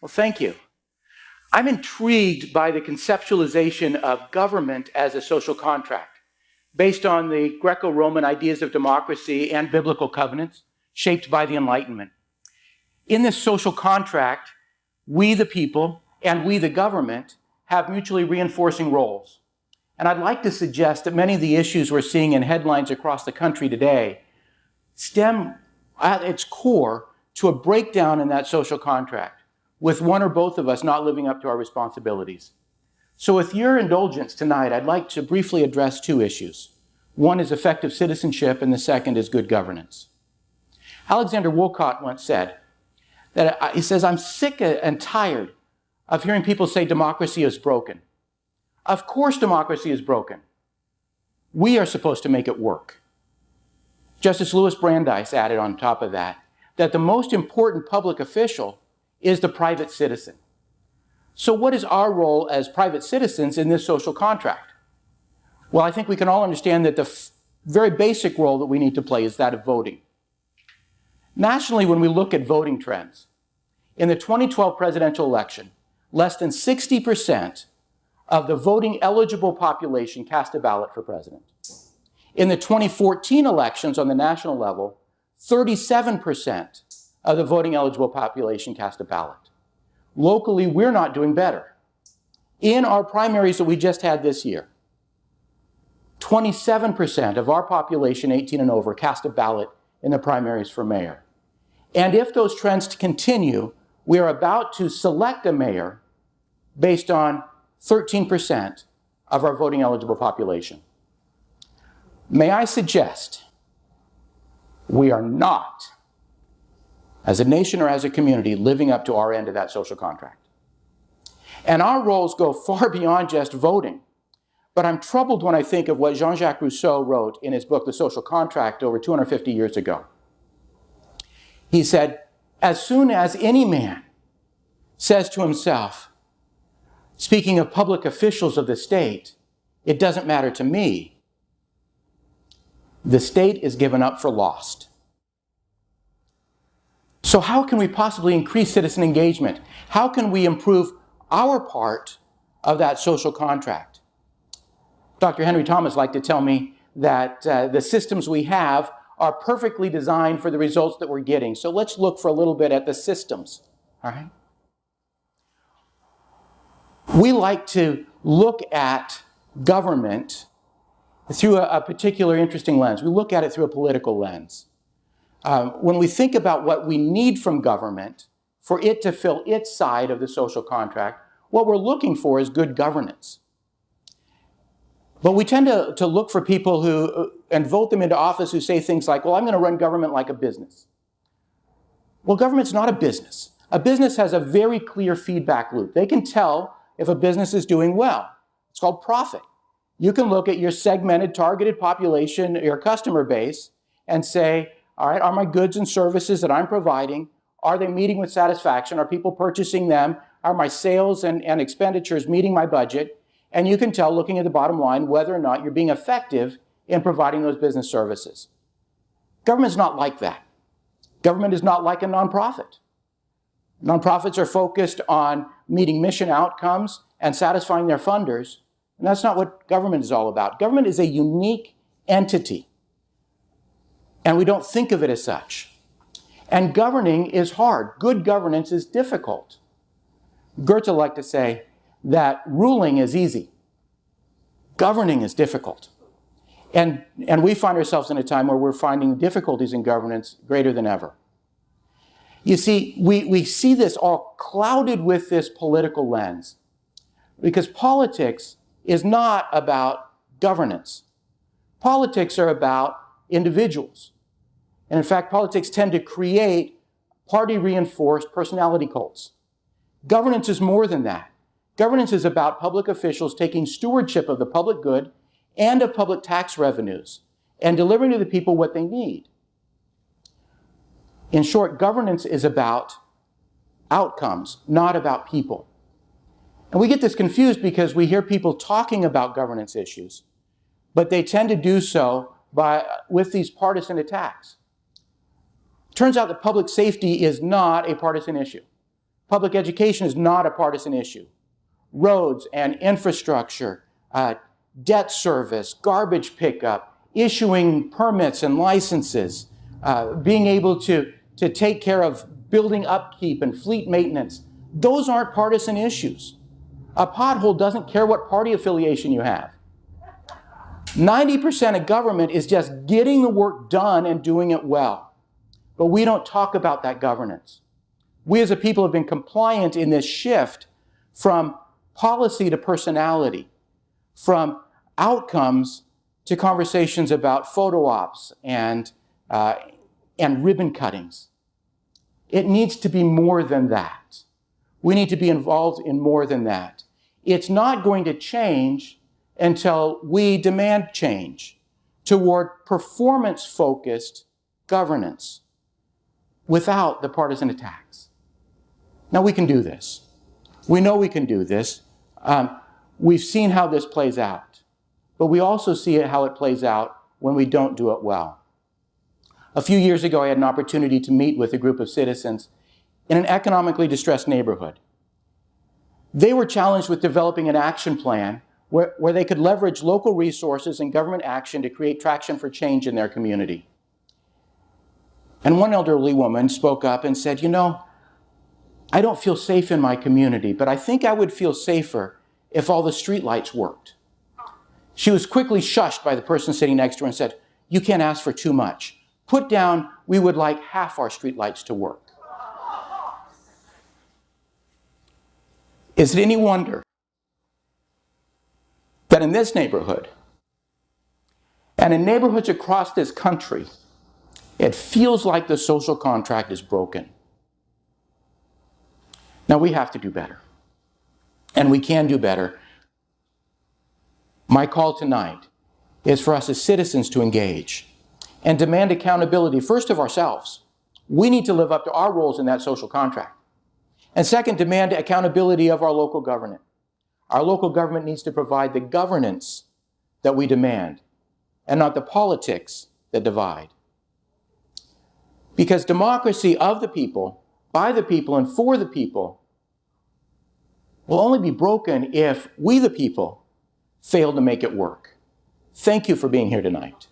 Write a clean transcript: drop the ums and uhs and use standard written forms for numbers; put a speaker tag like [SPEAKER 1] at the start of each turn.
[SPEAKER 1] Well, thank you. I'm intrigued by the conceptualization of government as a social contract, based on the Greco-Roman ideas of democracy and biblical covenants shaped by the Enlightenment. In this social contract, we the people and we the government have mutually reinforcing roles. And I'd like to suggest that many of the issues we're seeing in headlines across the country today stem at its core to a breakdown in that social contract, with one or both of us not living up to our responsibilities. So with your indulgence tonight, I'd like to briefly address two issues. One is effective citizenship, and the second is good governance. Alexander Woollcott once said, he says, "I'm sick and tired of hearing people say democracy is broken. Of course democracy is broken. We are supposed to make it work." Justice Louis Brandeis added on top of that the most important public official is the private citizen. So what is our role as private citizens in this social contract? Well, I think we can all understand that the very basic role that we need to play is that of voting. Nationally, when we look at voting trends, in the 2012 presidential election, less than 60% of the voting eligible population cast a ballot for president. In the 2014 elections on the national level, 37% of the voting eligible population cast a ballot. Locally, we're not doing better. In our primaries that we just had this year, 27% of our population 18 and over cast a ballot in the primaries for mayor. And if those trends continue, we are about to select a mayor based on 13% of our voting eligible population. May I suggest we are not, as a nation or as a community, living up to our end of that social contract. And our roles go far beyond just voting. But I'm troubled when I think of what Jean-Jacques Rousseau wrote in his book, The Social Contract, over 250 years ago. He said, "As soon as any man says to himself, speaking of public officials of the state, 'It doesn't matter to me,' the state is given up for lost." So how can we possibly increase citizen engagement? How can we improve our part of that social contract? Dr. Henry Thomas liked to tell me that the systems we have are perfectly designed for the results that we're getting. So let's look for a little bit at the systems, all right? We like to look at government through a particular interesting lens. We look at it through a political lens. When we think about what we need from government for it to fill its side of the social contract, what we're looking for is good governance. But we tend to look for people who, and vote them into office who say things like, well, I'm going to run government like a business. Well, government's not a business. A business has a very clear feedback loop. They can tell if a business is doing well. It's called profit. You can look at your segmented, targeted population, your customer base, and say, all right, are my goods and services that I'm providing, are they meeting with satisfaction? Are people purchasing them? Are my sales and expenditures meeting my budget? And you can tell, looking at the bottom line, whether or not you're being effective in providing those business services. Government's not like that. Government is not like a nonprofit. Nonprofits are focused on meeting mission outcomes and satisfying their funders, and that's not what government is all about. Government is a unique entity, and we don't think of it as such. And governing is hard. Good governance is difficult. Goethe liked to say that ruling is easy. Governing is difficult. And we find ourselves in a time where we're finding difficulties in governance greater than ever. You see, we see this all clouded with this political lens, because politics is not about governance. Politics are about individuals. And in fact, politics tend to create party-reinforced personality cults. Governance is more than that. Governance is about public officials taking stewardship of the public good and of public tax revenues and delivering to the people what they need. In short, governance is about outcomes, not about people. And we get this confused because we hear people talking about governance issues, but they tend to do so with these partisan attacks. Turns out that public safety is not a partisan issue. Public education is not a partisan issue. Roads and infrastructure, debt service, garbage pickup, issuing permits and licenses, being able to take care of building upkeep and fleet maintenance, those aren't partisan issues. A pothole doesn't care what party affiliation you have. 90% of government is just getting the work done and doing it well. But we don't talk about that governance. We as a people have been compliant in this shift from policy to personality, from outcomes to conversations about photo ops and ribbon cuttings. It needs to be more than that. We need to be involved in more than that. It's not going to change until we demand change toward performance-focused governance without the partisan attacks. Now, we can do this. We know we can do this. We've seen how this plays out, but we also see how it plays out when we don't do it well. A few years ago, I had an opportunity to meet with a group of citizens in an economically distressed neighborhood. They were challenged with developing an action plan where they could leverage local resources and government action to create traction for change in their community. And one elderly woman spoke up and said, I don't feel safe in my community, but I think I would feel safer if all the streetlights worked. She was quickly shushed by the person sitting next to her and said, you can't ask for too much. Put down, we would like half our streetlights to work. Is it any wonder that in this neighborhood and in neighborhoods across this country, it feels like the social contract is broken? Now, we have to do better, and we can do better. My call tonight is for us as citizens to engage and demand accountability, first of ourselves. We need to live up to our roles in that social contract. And second, demand accountability of our local government. Our local government needs to provide the governance that we demand, and not the politics that divide. Because democracy of the people, by the people, and for the people will only be broken if we, the people, fail to make it work. Thank you for being here tonight.